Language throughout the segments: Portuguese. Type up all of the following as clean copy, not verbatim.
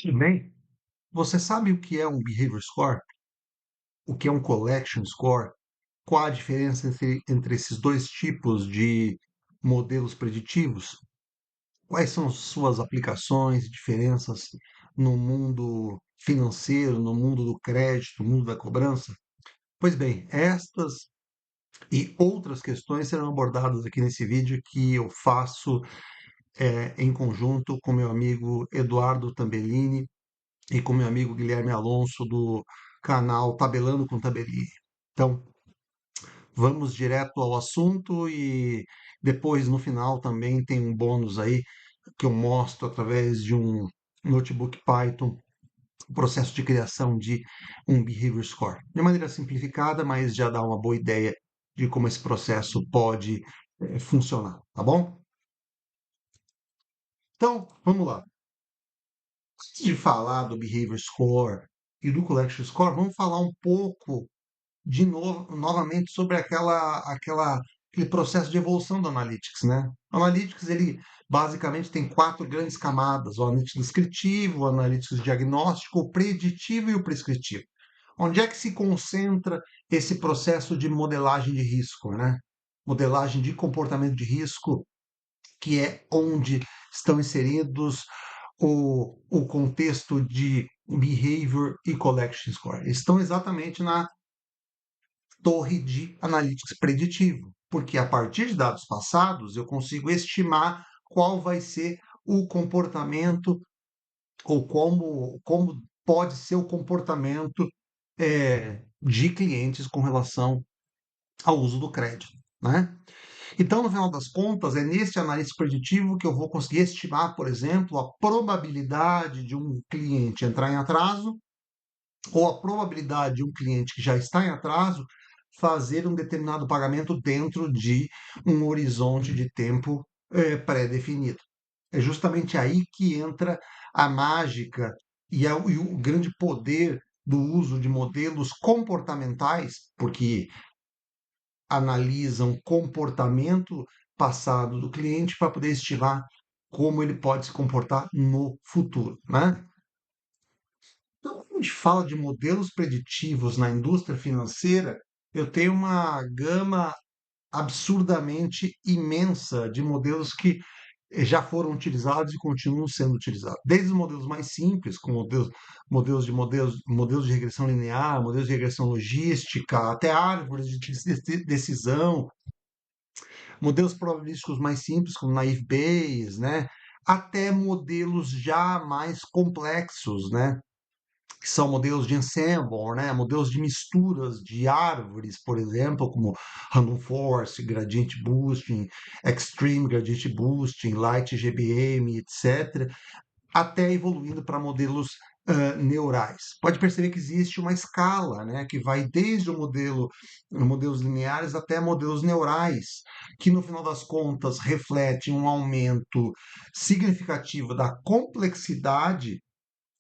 Tudo bem? Você sabe o que é um behavior score? O que é um collection score? Qual a diferença entre esses dois tipos de modelos preditivos? Quais são suas aplicações e diferenças no mundo financeiro, no mundo do crédito, no mundo da cobrança? Pois bem, estas e outras questões serão abordadas aqui nesse vídeo que eu faço em conjunto com meu amigo Eduardo Tambellini e com meu amigo Guilherme Alonso do canal Tabelando com Tabelini. Então, vamos direto ao assunto e depois no final também tem um bônus aí que eu mostro através de um notebook Python o processo de criação de um behavior score. De maneira simplificada, mas já dá uma boa ideia de como esse processo pode funcionar, tá bom? Então, vamos lá. Antes de falar do behavior score e do collection score, vamos falar um pouco de novo, novamente sobre aquele processo de evolução do Analytics, né? O Analytics, ele basicamente tem quatro grandes camadas: o Analytics descritivo, o Analytics diagnóstico, o preditivo e o prescritivo. Onde é que se concentra esse processo de modelagem de risco, né? Modelagem de comportamento de risco, que é onde estão inseridos o contexto de behavior e collection score. Estão exatamente na torre de analytics preditivo, porque a partir de dados passados eu consigo estimar qual vai ser o comportamento ou como pode ser o comportamento de clientes com relação ao uso do crédito, né? Então, no final das contas, é nesse analista preditivo que eu vou conseguir estimar, por exemplo, a probabilidade de um cliente entrar em atraso ou a probabilidade de um cliente que já está em atraso fazer um determinado pagamento dentro de um horizonte de tempo pré-definido. É justamente aí que entra a mágica e o grande poder do uso de modelos comportamentais, porque analisam comportamento passado do cliente para poder estimar como ele pode se comportar no futuro, né? Então, quando a gente fala de modelos preditivos na indústria financeira, eu tenho uma gama absurdamente imensa de modelos que já foram utilizados e continuam sendo utilizados. Desde os modelos mais simples, com modelos de regressão linear, modelos de regressão logística, até árvores de decisão, modelos probabilísticos mais simples, como naive Bayes, né? Até modelos já mais complexos, né? Que são modelos de ensemble, né? Modelos de misturas de árvores, por exemplo, como random forest, gradient boosting, extreme gradient boosting, light GBM, etc., até evoluindo para modelos neurais. Pode perceber que existe uma escala, né, que vai desde o modelos lineares até modelos neurais, que no final das contas refletem um aumento significativo da complexidade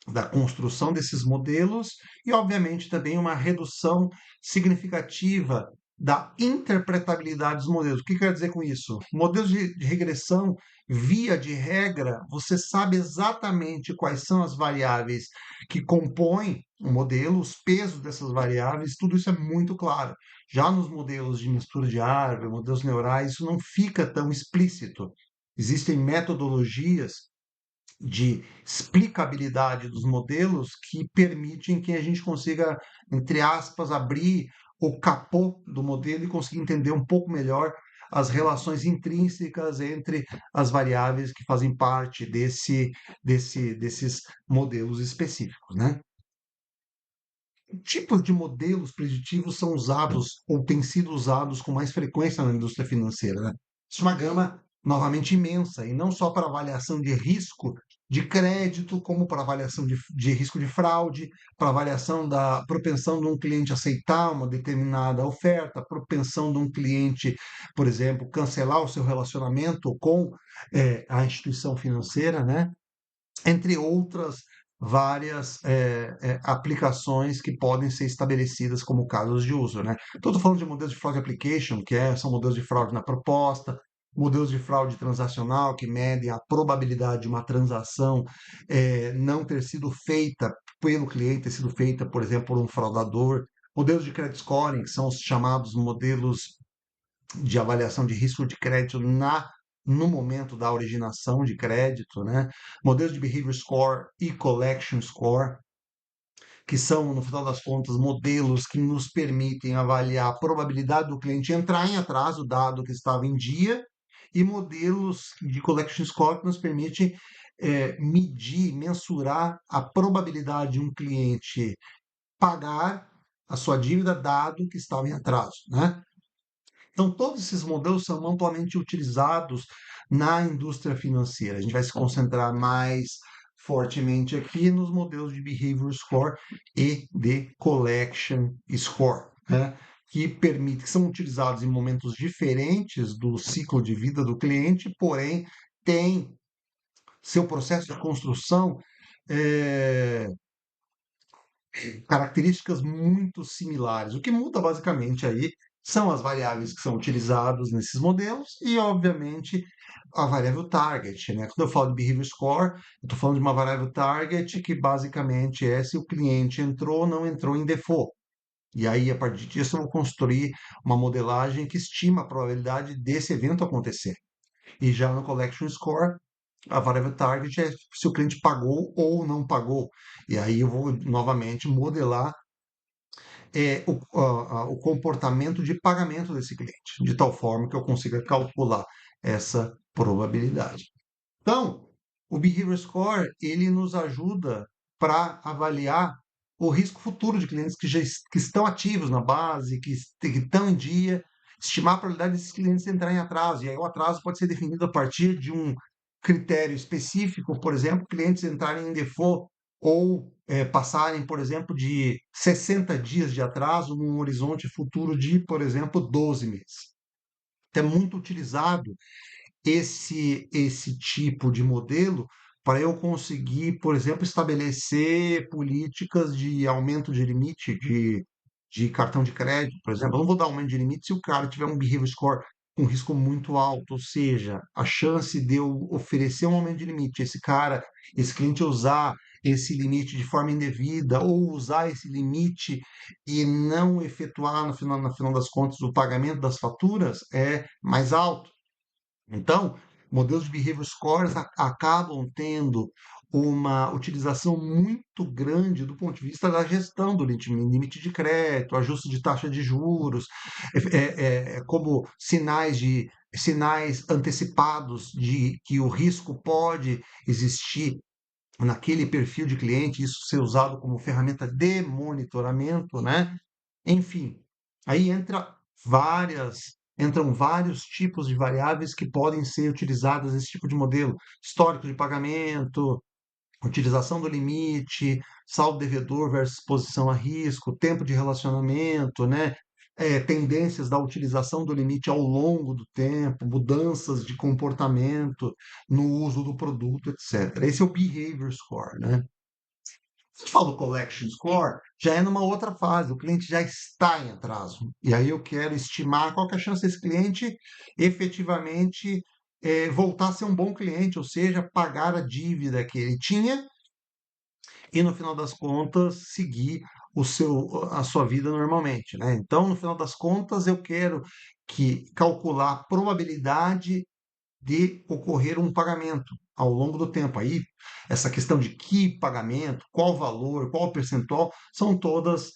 da construção desses modelos e, obviamente, também uma redução significativa da interpretabilidade dos modelos. O que quer dizer com isso? Modelos de regressão, via de regra, você sabe exatamente quais são as variáveis que compõem o modelo, os pesos dessas variáveis, tudo isso é muito claro. Já nos modelos de mistura de árvore, modelos neurais, isso não fica tão explícito. Existem metodologias de explicabilidade dos modelos que permitem que a gente consiga, entre aspas, abrir o capô do modelo e conseguir entender um pouco melhor as relações intrínsecas entre as variáveis que fazem parte desses modelos específicos, né? Que tipos de modelos preditivos são usados ou têm sido usados com mais frequência na indústria financeira, né? Isso é uma gama novamente imensa, e não só para avaliação de risco de crédito, como para avaliação de risco de fraude, para avaliação da propensão de um cliente aceitar uma determinada oferta, propensão de um cliente, por exemplo, cancelar o seu relacionamento com a instituição financeira, né? Entre outras várias aplicações que podem ser estabelecidas como casos de uso, né? Então, estou falando de modelos de fraud application, são modelos de fraude na proposta, modelos de fraude transacional que medem a probabilidade de uma transação não ter sido feita pelo cliente, ter sido feita, por exemplo, por um fraudador. Modelos de credit scoring, que são os chamados modelos de avaliação de risco de crédito no momento da originação de crédito, né? Modelos de behavior score e collection score, que são, no final das contas, modelos que nos permitem avaliar a probabilidade do cliente entrar em atraso, dado que estava em dia, e modelos de collection score que nos permite medir, mensurar a probabilidade de um cliente pagar a sua dívida, dado que estava em atraso, né? Então, todos esses modelos são amplamente utilizados na indústria financeira. A gente vai se concentrar mais fortemente aqui nos modelos de Behavior Score e de Collection Score, né? Que são utilizados em momentos diferentes do ciclo de vida do cliente, porém têm seu processo de construção eh, características muito similares. O que muda basicamente aí são as variáveis que são utilizadas nesses modelos e, obviamente, a variável target, né? Quando eu falo de behavior score, eu estou falando de uma variável target que basicamente é se o cliente entrou ou não entrou em default. E aí, a partir disso, eu vou construir uma modelagem que estima a probabilidade desse evento acontecer. E já no collection score, a variável target é se o cliente pagou ou não pagou. E aí eu vou novamente modelar o comportamento de pagamento desse cliente, de tal forma que eu consiga calcular essa probabilidade. Então, o Behavior Score, ele nos ajuda para avaliar o risco futuro de clientes que estão ativos na base, que estão em dia, estimar a probabilidade desses clientes entrarem em atraso. E aí o atraso pode ser definido a partir de um critério específico, por exemplo, clientes entrarem em default ou passarem, por exemplo, de 60 dias de atraso num horizonte futuro de, por exemplo, 12 meses. Então, é muito utilizado esse tipo de modelo para eu conseguir, por exemplo, estabelecer políticas de aumento de limite de cartão de crédito, por exemplo. Eu não vou dar aumento de limite se o cara tiver um behavior score com risco muito alto, ou seja, a chance de eu oferecer um aumento de limite, esse cliente usar esse limite de forma indevida ou usar esse limite e não efetuar no final das contas o pagamento das faturas é mais alto. Então, modelos de behavior scores acabam tendo uma utilização muito grande do ponto de vista da gestão do limite de crédito, ajuste de taxa de juros, como sinais antecipados de que o risco pode existir naquele perfil de cliente, isso ser usado como ferramenta de monitoramento, né? Enfim, aí entram vários tipos de variáveis que podem ser utilizadas nesse tipo de modelo. Histórico de pagamento, utilização do limite, saldo devedor versus exposição a risco, tempo de relacionamento, né? Tendências da utilização do limite ao longo do tempo, mudanças de comportamento no uso do produto, etc. Esse é o behavior score, né? Se eu falo collection score, já é numa outra fase, o cliente já está em atraso. E aí eu quero estimar qual que é a chance desse cliente efetivamente voltar a ser um bom cliente, ou seja, pagar a dívida que ele tinha e, no final das contas, seguir a sua vida normalmente, né? Então, no final das contas, eu quero calcular a probabilidade de ocorrer um pagamento ao longo do tempo. Aí, essa questão de que pagamento, qual valor, qual percentual, são todas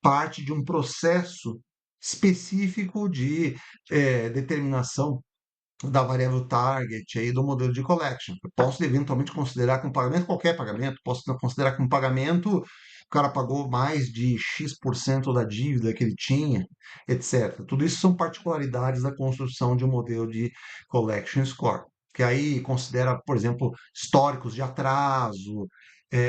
parte de um processo específico de determinação da variável target aí do modelo de collection. Eu posso eventualmente considerar que um pagamento, qualquer pagamento, posso considerar que um pagamento o cara pagou mais de X% da dívida que ele tinha, etc. Tudo isso são particularidades da construção de um modelo de collection score, que aí considera, por exemplo, históricos de atraso,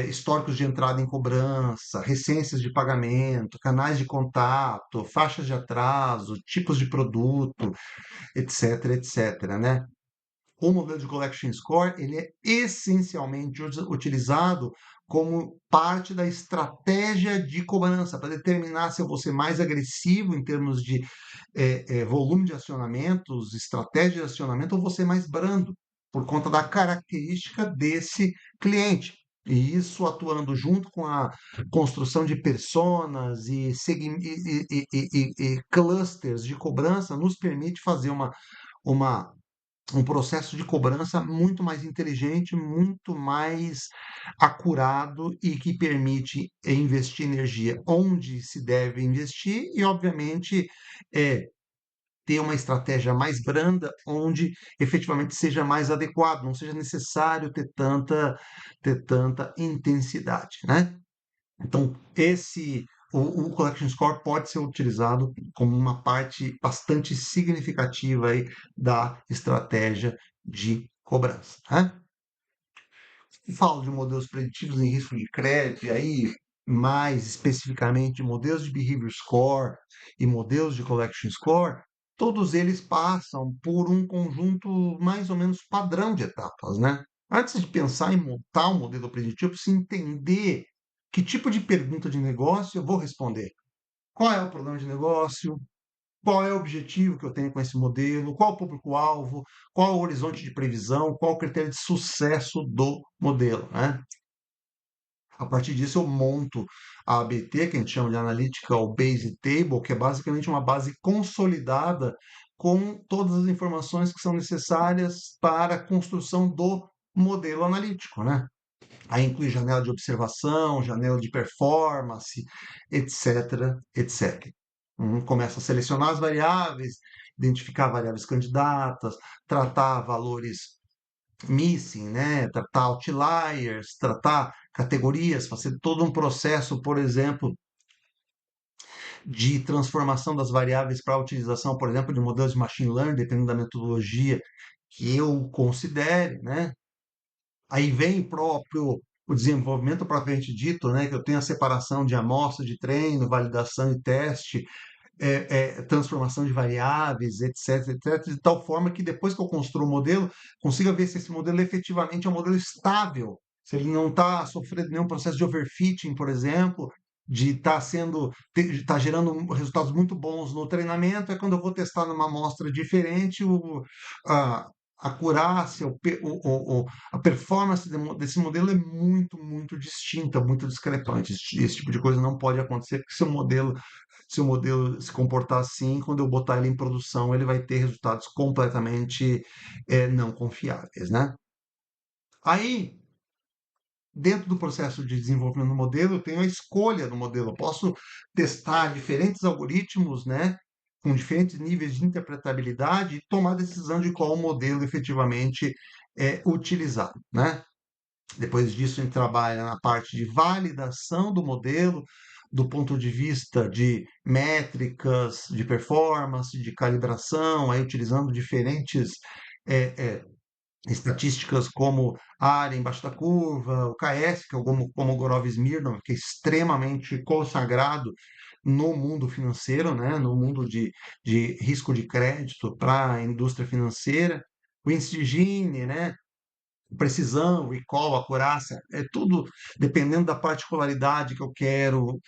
históricos de entrada em cobrança, recências de pagamento, canais de contato, faixas de atraso, tipos de produto, etc, etc, né? o modelo de Collection Score ele é essencialmente utilizado como parte da estratégia de cobrança, para determinar se eu vou ser mais agressivo em termos de volume de acionamentos, estratégia de acionamento, ou vou ser mais brando, por conta da característica desse cliente. E isso atuando junto com a construção de personas e clusters de cobrança, nos permite fazer uma um processo de cobrança muito mais inteligente, muito mais acurado e que permite investir energia onde se deve investir e, obviamente, ter uma estratégia mais branda, onde efetivamente seja mais adequado, não seja necessário ter tanta intensidade, né? Então, o Collection Score pode ser utilizado como uma parte bastante significativa aí da estratégia de cobrança, né? Falo de modelos preditivos em risco de crédito, e aí, mais especificamente, modelos de Behavior Score e modelos de Collection Score, todos eles passam por um conjunto mais ou menos padrão de etapas, né? Antes de pensar em montar um modelo preditivo, precisa entender que tipo de pergunta de negócio eu vou responder. Qual é o problema de negócio? Qual é o objetivo que eu tenho com esse modelo? Qual o público-alvo? Qual o horizonte de previsão? Qual o critério de sucesso do modelo, né? A partir disso, eu monto a ABT, que a gente chama de Analytical Base Table, que é basicamente uma base consolidada com todas as informações que são necessárias para a construção do modelo analítico, né? Aí inclui janela de observação, janela de performance, etc, etc. Começa a selecionar as variáveis, identificar variáveis candidatas, tratar valores missing, né? Tratar outliers, tratar categorias, fazer todo um processo, por exemplo, de transformação das variáveis para a utilização, por exemplo, de modelos de machine learning, dependendo da metodologia que eu considere, né? Aí vem o desenvolvimento propriamente dito, né, que eu tenho a separação de amostra de treino, validação e teste, transformação de variáveis, etc, etc, de tal forma que depois que eu construo o modelo, consiga ver se esse modelo efetivamente é um modelo estável, se ele não está sofrendo nenhum processo de overfitting, por exemplo, de estar gerando resultados muito bons no treinamento, é quando eu vou testar numa amostra diferente, a, a acurácia, a performance desse modelo é muito, muito distinta, muito discrepante. Esse tipo de coisa não pode acontecer, porque se o modelo se comportar assim, quando eu botar ele em produção, ele vai ter resultados completamente não confiáveis, né? Aí, dentro do processo de desenvolvimento do modelo, eu tenho a escolha do modelo. Eu posso testar diferentes algoritmos, né, com diferentes níveis de interpretabilidade e tomar a decisão de qual modelo efetivamente é utilizado, né? Depois disso, a gente trabalha na parte de validação do modelo, do ponto de vista de métricas, de performance, de calibração, aí utilizando diferentes eh, eh, estatísticas como área embaixo da curva, o KS, que é o Kolmogorov-Smirnov, que é extremamente consagrado no mundo financeiro, né, no mundo de risco de crédito para a indústria financeira, o Weinstein, Gini, né, precisão, recall, acurácia, é tudo dependendo da particularidade que eu quero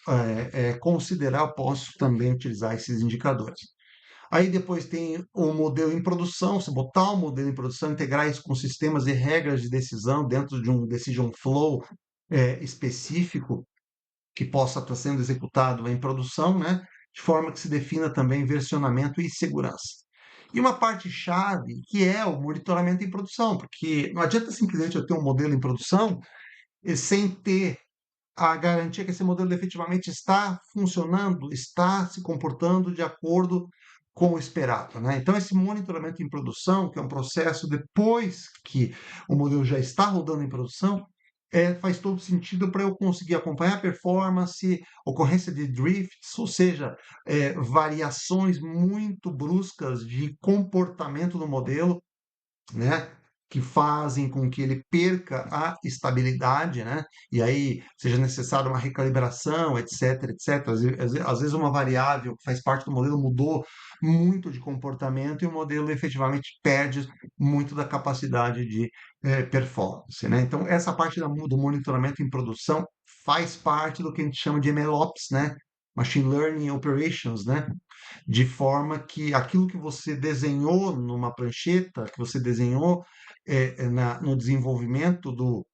considerar, eu posso também utilizar esses indicadores. Aí depois tem o modelo em produção, se botar o modelo em produção, integrar isso com sistemas e regras de decisão dentro de um decision flow específico que possa estar sendo executado em produção, né? De forma que se defina também versionamento e segurança. E uma parte-chave que é o monitoramento em produção, porque não adianta simplesmente eu ter um modelo em produção sem ter a garantia que esse modelo efetivamente está funcionando, está se comportando de acordo com o esperado, né? Então, esse monitoramento em produção, que é um processo depois que o modelo já está rodando em produção, faz todo sentido para eu conseguir acompanhar a performance, ocorrência de drifts, ou seja, variações muito bruscas de comportamento do modelo, né? que fazem com que ele perca a estabilidade, né? E aí seja necessária uma recalibração, etc, etc. Às vezes uma variável que faz parte do modelo mudou muito de comportamento e o modelo efetivamente perde muito da capacidade de performance, né? Então, essa parte do monitoramento em produção faz parte do que a gente chama de MLOps, né? Machine Learning Operations, né? De forma que aquilo que você desenhou numa prancheta, que você desenhou no desenvolvimento do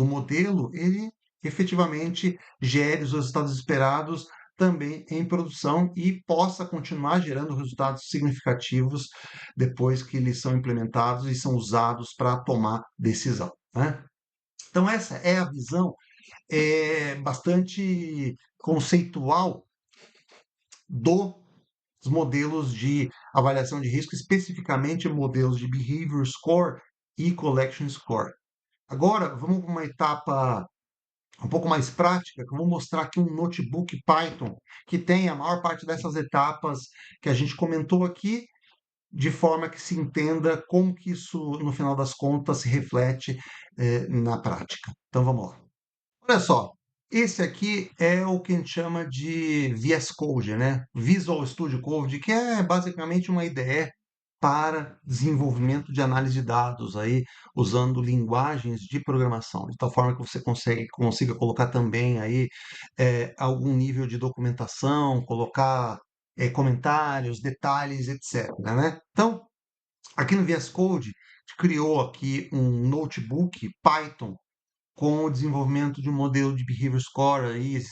modelo, ele efetivamente gere os resultados esperados também em produção e possa continuar gerando resultados significativos depois que eles são implementados e são usados para tomar decisão, né? Então, essa é a visão bastante conceitual dos modelos de avaliação de risco, especificamente modelos de Behavior Score e Collection Score. Agora, vamos para uma etapa um pouco mais prática, que eu vou mostrar aqui um notebook Python que tem a maior parte dessas etapas que a gente comentou aqui, de forma que se entenda como que isso, no final das contas, se reflete na prática. Então, vamos lá. Olha só, esse aqui é o que a gente chama de VS Code, né? Visual Studio Code, que é basicamente uma IDE para desenvolvimento de análise de dados aí, usando linguagens de programação, de tal forma que você consiga colocar também aí algum nível de documentação, colocar comentários, detalhes, etc, né? Então, aqui no VS Code, a gente criou aqui um notebook Python com o desenvolvimento de um modelo de behavior score aí,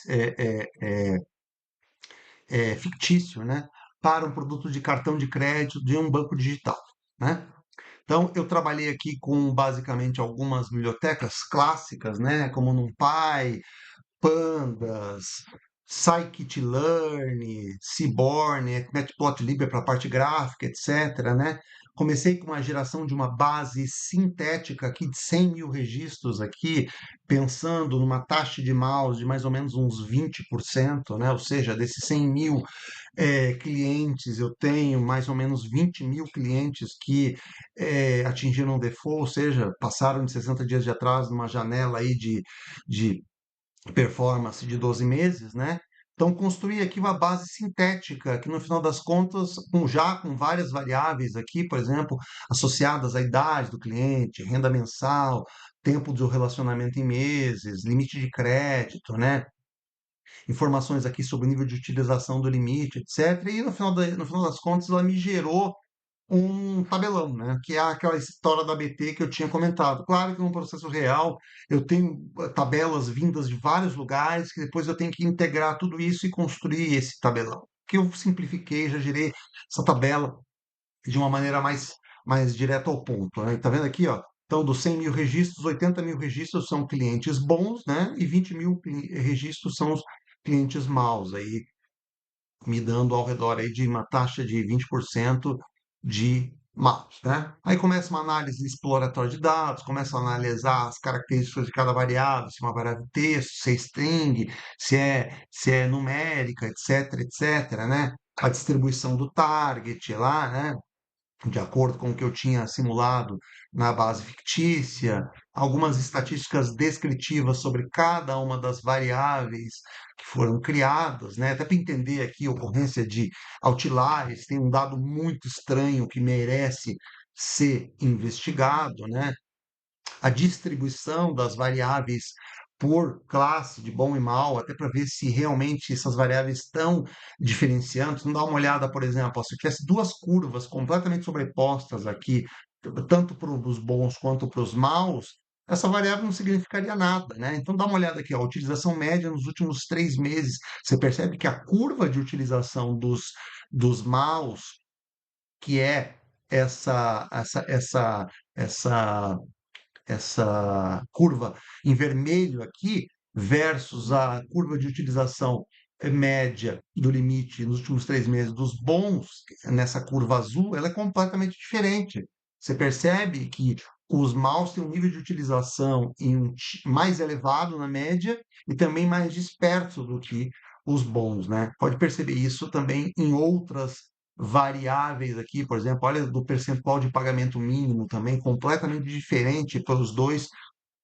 fictício, né, para um produto de cartão de crédito de um banco digital, né? Então, eu trabalhei aqui com basicamente algumas bibliotecas clássicas, né, como NumPy, Pandas, Scikit-learn, Seaborn, Matplotlib para a parte gráfica, etc, né? Comecei com uma geração de uma base sintética aqui de 100 mil registros aqui, pensando numa taxa de mouse de mais ou menos uns 20%, né? Ou seja, desses 100 mil clientes, eu tenho mais ou menos 20 mil clientes que atingiram o default, ou seja, passaram de 60 dias de atraso numa janela aí de performance de 12 meses, né? Então, construir aqui uma base sintética, que no final das contas, já com várias variáveis aqui, por exemplo, associadas à idade do cliente, renda mensal, tempo do relacionamento em meses, limite de crédito, né? Informações aqui sobre o nível de utilização do limite, etc. E no final das contas, ela me gerou um tabelão, né? Que é aquela história da ABT que eu tinha comentado. Claro que no processo real eu tenho tabelas vindas de vários lugares que depois eu tenho que integrar tudo isso e construir esse tabelão. Que eu simplifiquei, já gerei essa tabela de uma maneira mais direta ao ponto, né? Tá vendo aqui, ó? Então, dos 100 mil registros, 80 mil registros são clientes bons, né? E 20 mil registros são os clientes maus. Aí me dando ao redor aí de uma taxa de 20% de maus, né? Aí começa uma análise exploratória de dados, começa a analisar as características de cada variável, se é uma variável texto, se é string, se é numérica, etc, etc, né? A distribuição do target lá, né? De acordo com o que eu tinha simulado na base fictícia, algumas estatísticas descritivas sobre cada uma das variáveis que foram criadas, né? Até para entender aqui a ocorrência de outliers, tem um dado muito estranho que merece ser investigado, né? A distribuição das variáveis por classe de bom e mal, até para ver se realmente essas variáveis estão diferenciando. Se não dá uma olhada, por exemplo, se eu tivesse duas curvas completamente sobrepostas aqui, tanto para os bons quanto para os maus, essa variável não significaria nada, né? Então dá uma olhada aqui, ó, a utilização média nos últimos 3 meses. Você percebe que a curva de utilização dos maus, que é essa, essa, essa, essa essa curva em vermelho aqui, versus a curva de utilização média do limite nos últimos 3 meses dos bons, nessa curva azul, ela é completamente diferente. Você percebe que os maus têm um nível de utilização mais elevado na média e também mais disperso do que os bons, né? Pode perceber isso também em outras variáveis aqui, por exemplo, olha do percentual de pagamento mínimo também, completamente diferente para os dois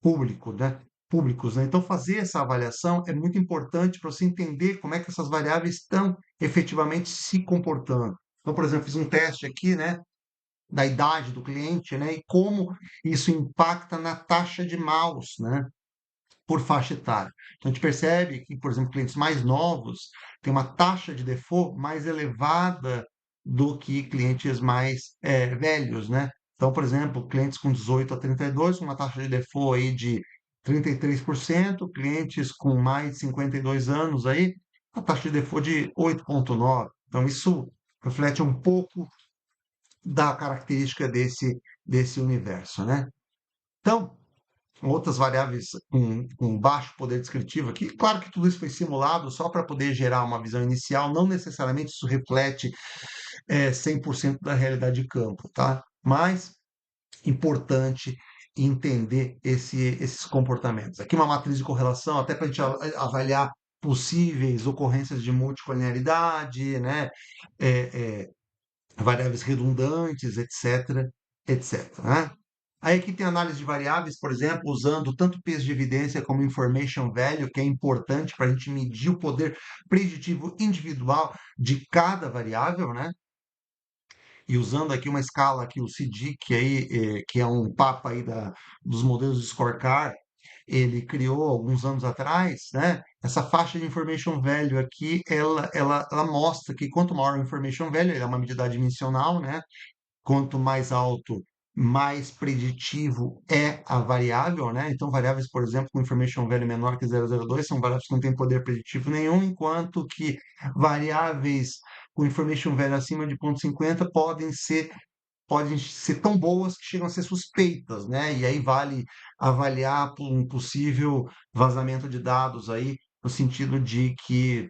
públicos, né? Públicos, né? Então, fazer essa avaliação é muito importante para você entender como é que essas variáveis estão efetivamente se comportando. Então, por exemplo, fiz um teste aqui, né, da idade do cliente, né, e como isso impacta na taxa de maus, né, por faixa etária. Então, a gente percebe que, por exemplo, clientes mais novos têm uma taxa de default mais elevada do que clientes mais velhos, né? Então, por exemplo, clientes com 18 a 32, com uma taxa de default aí de 33%, clientes com mais de 52 anos aí, a taxa de default de 8,9. Então, isso reflete um pouco da característica desse universo, né? Então, outras variáveis com baixo poder descritivo aqui. Claro que tudo isso foi simulado só para poder gerar uma visão inicial, não necessariamente isso reflete 100% da realidade de campo, tá? Mas importante entender esses comportamentos. Aqui uma matriz de correlação, até para a gente avaliar possíveis ocorrências de multicoliniaridade, né? É, variáveis redundantes, etc, etc, né? Aí aqui tem análise de variáveis, por exemplo, usando tanto peso de evidência como information value, que é importante para a gente medir o poder preditivo individual de cada variável, né? E usando aqui uma escala aqui, o CIDIC, aí, que é um papa aí dos modelos de scorecard, ele criou alguns anos atrás, né? Essa faixa de information value aqui, ela mostra que quanto maior o information value, ele é uma medida dimensional, né? Quanto mais alto, mais preditivo é a variável, né? Então, variáveis, por exemplo, com information value menor que 0,02 são variáveis que não têm poder preditivo nenhum, enquanto que variáveis com information value acima de 0,50 podem ser tão boas que chegam a ser suspeitas, né? E aí vale avaliar um possível vazamento de dados aí, no sentido de que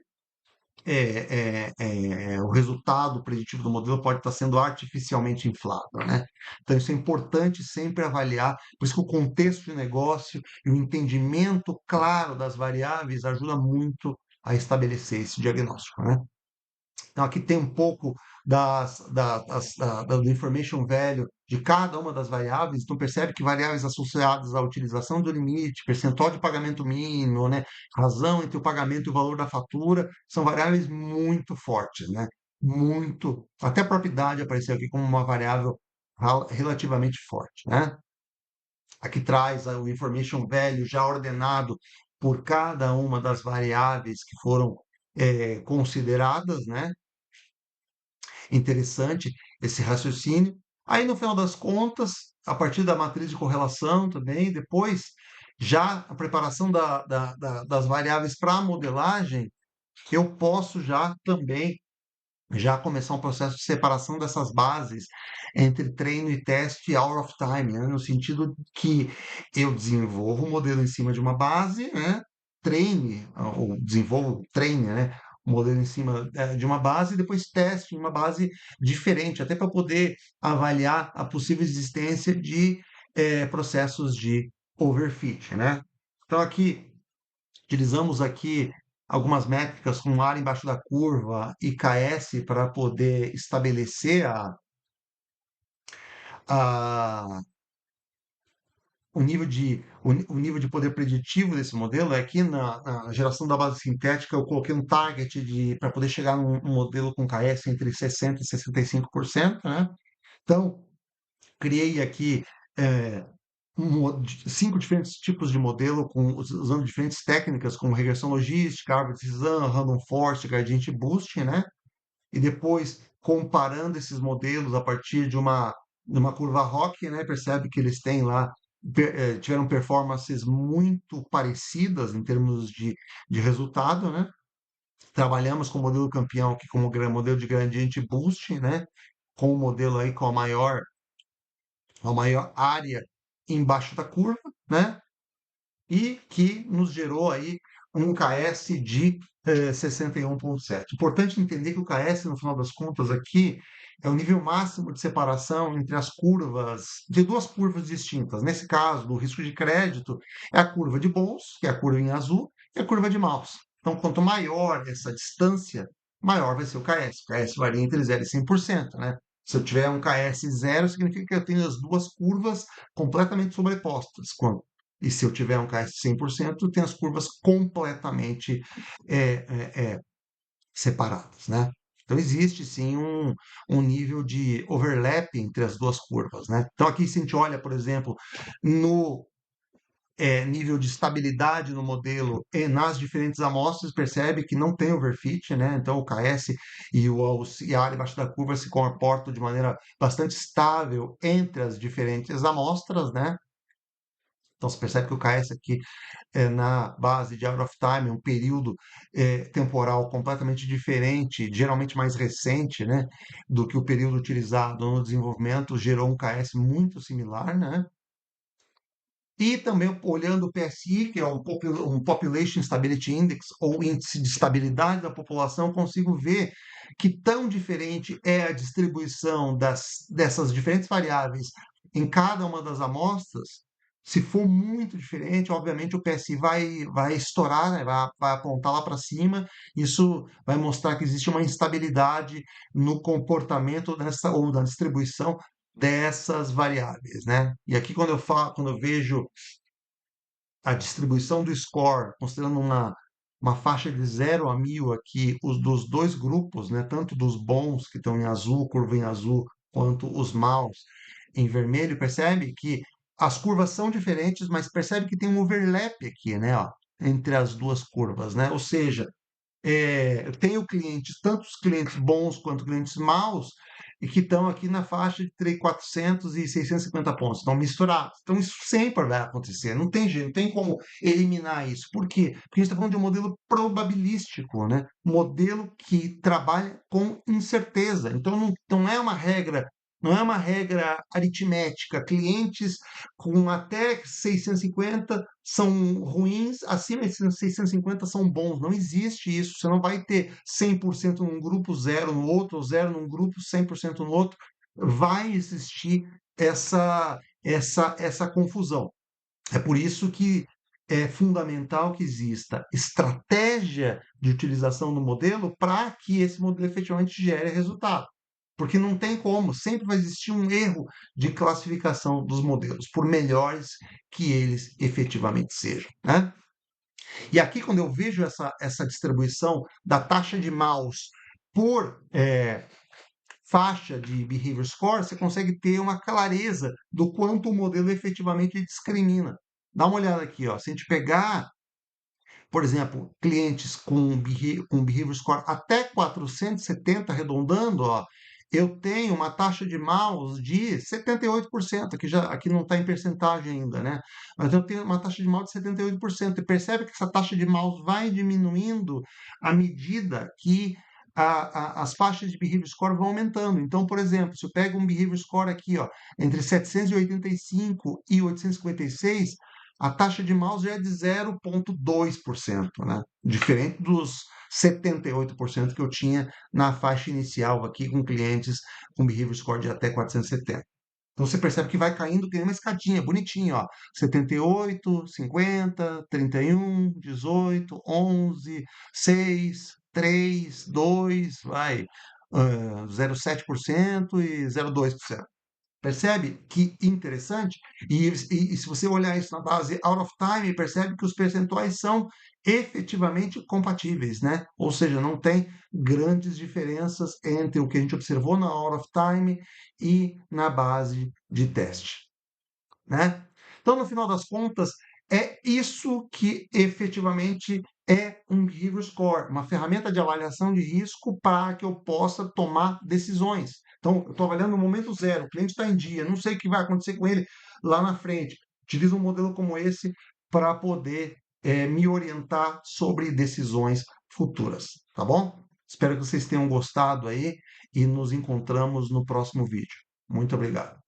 o resultado preditivo do modelo pode estar sendo artificialmente inflado, né? Então, isso é importante sempre avaliar, por isso que o contexto de negócio e o entendimento claro das variáveis ajuda muito a estabelecer esse diagnóstico, né? Então, aqui tem um pouco do information value de cada uma das variáveis. Então, percebe que variáveis associadas à utilização do limite, percentual de pagamento mínimo, né, razão entre o pagamento e o valor da fatura, são variáveis muito fortes, né? Muito. Até a propriedade apareceu aqui como uma variável relativamente forte, né? Aqui traz o information value já ordenado por cada uma das variáveis que foram consideradas, né? Interessante esse raciocínio. Aí, no final das contas, a partir da matriz de correlação também, depois, já a preparação das variáveis para a modelagem, eu posso já também já começar um processo de separação dessas bases entre treino e teste out of time, né? No sentido que eu desenvolvo um modelo em cima de uma base, né? Treine, ou desenvolvo, treine, né? Um modelo em cima de uma base e depois teste em uma base diferente, até para poder avaliar a possível existência de processos de overfit, né? Então aqui utilizamos aqui algumas métricas com área embaixo da curva e KS para poder estabelecer a, o nível de poder preditivo desse modelo. Aqui na geração da base sintética, eu coloquei um target para poder chegar num modelo com KS entre 60% e 65%, né? Então, criei aqui eh, 5 diferentes tipos de modelo, usando diferentes técnicas, como regressão logística, árvore de decisão, random forest, gradiente boost, né? E depois, comparando esses modelos a partir de uma curva ROC, né? Percebe que eles têm lá, tiveram performances muito parecidas em termos de resultado, né? Trabalhamos com o modelo campeão aqui como modelo de gradiente boost, né? Com o modelo aí com a maior área embaixo da curva, né? E que nos gerou aí um KS de 61,7. Importante entender que o KS, no final das contas, aqui é o nível máximo de separação entre as curvas, de duas curvas distintas. Nesse caso, do risco de crédito, é a curva de bons, que é a curva em azul, e a curva de maus. Então, quanto maior essa distância maior vai ser o KS. O KS varia entre 0 e 100%, né? Se eu tiver um KS zero, significa que eu tenho as duas curvas completamente sobrepostas. E se eu tiver um KS 100%, eu tenho as curvas completamente é, separadas, né? Então existe sim um nível de overlap entre as duas curvas, né? Então aqui se a gente olha, por exemplo, no nível de estabilidade no modelo e nas diferentes amostras, percebe que não tem overfit, né? Então o KS e a área embaixo da curva se comportam de maneira bastante estável entre as diferentes amostras, né? Então você percebe que o KS aqui na base de out of time, um período temporal completamente diferente, geralmente mais recente, né, do que o período utilizado no desenvolvimento, gerou um KS muito similar, né? E também olhando o PSI, que é um Population Stability Index, ou índice de estabilidade da população, consigo ver que tão diferente é a distribuição dessas diferentes variáveis em cada uma das amostras. Se for muito diferente, obviamente o PSI vai estourar, né? Vai apontar lá para cima. Isso vai mostrar que existe uma instabilidade no comportamento ou na distribuição dessas variáveis, né? E aqui quando eu vejo a distribuição do score, considerando uma faixa de 0 a 1000 aqui, os dos dois grupos, né? Tanto dos bons que estão em azul, curva em azul, quanto os maus em vermelho, percebe que as curvas são diferentes, mas percebe que tem um overlap aqui, né? Ó, entre as duas curvas, né? Ou seja, eu tenho clientes, tanto os clientes bons quanto clientes maus, e que estão aqui na faixa de 400 e 650 pontos, estão misturados. Então, isso sempre vai acontecer, não tem jeito, não tem como eliminar isso. Por quê? Porque a gente está falando de um modelo probabilístico, né? Modelo que trabalha com incerteza. Então, não é uma regra. Não é uma regra aritmética. Clientes com até 650 são ruins, acima de 650 são bons. Não existe isso. Você não vai ter 100% num grupo, zero no outro, ou zero num grupo, 100% no outro. Vai existir essa confusão. É por isso que é fundamental que exista estratégia de utilização do modelo para que esse modelo efetivamente gere resultado. Porque não tem como, sempre vai existir um erro de classificação dos modelos, por melhores que eles efetivamente sejam, né? E aqui, quando eu vejo essa distribuição da taxa de maus por faixa de behavior score, você consegue ter uma clareza do quanto o modelo efetivamente discrimina. Dá uma olhada aqui, ó. Se a gente pegar, por exemplo, clientes com behavior score até 470, arredondando, ó, eu tenho uma taxa de maus de 78%, aqui não está em percentagem ainda, né? Mas eu tenho uma taxa de maus de 78%. E percebe que essa taxa de maus vai diminuindo à medida que as faixas de behavior score vão aumentando. Então, por exemplo, se eu pego um behavior score aqui, ó, entre 785 e 856, a taxa de mouse já é de 0,2%, né? Diferente dos 78% que eu tinha na faixa inicial aqui com clientes com behavior score de até 470. Então você percebe que vai caindo, tem uma escadinha bonitinha, ó. 78, 50, 31, 18, 11, 6, 3, 2, vai, 0,7% e 0,2%. Percebe que interessante? E se você olhar isso na base out of time, percebe que os percentuais são efetivamente compatíveis, né? Ou seja, não tem grandes diferenças entre o que a gente observou na out of time e na base de teste, né? Então, no final das contas, é isso que efetivamente é um behavior score, uma ferramenta de avaliação de risco para que eu possa tomar decisões. Então, eu estou avaliando no momento zero, o cliente está em dia, não sei o que vai acontecer com ele lá na frente. Utilizo um modelo como esse para poder me orientar sobre decisões futuras, tá bom? Espero que vocês tenham gostado aí e nos encontramos no próximo vídeo. Muito obrigado.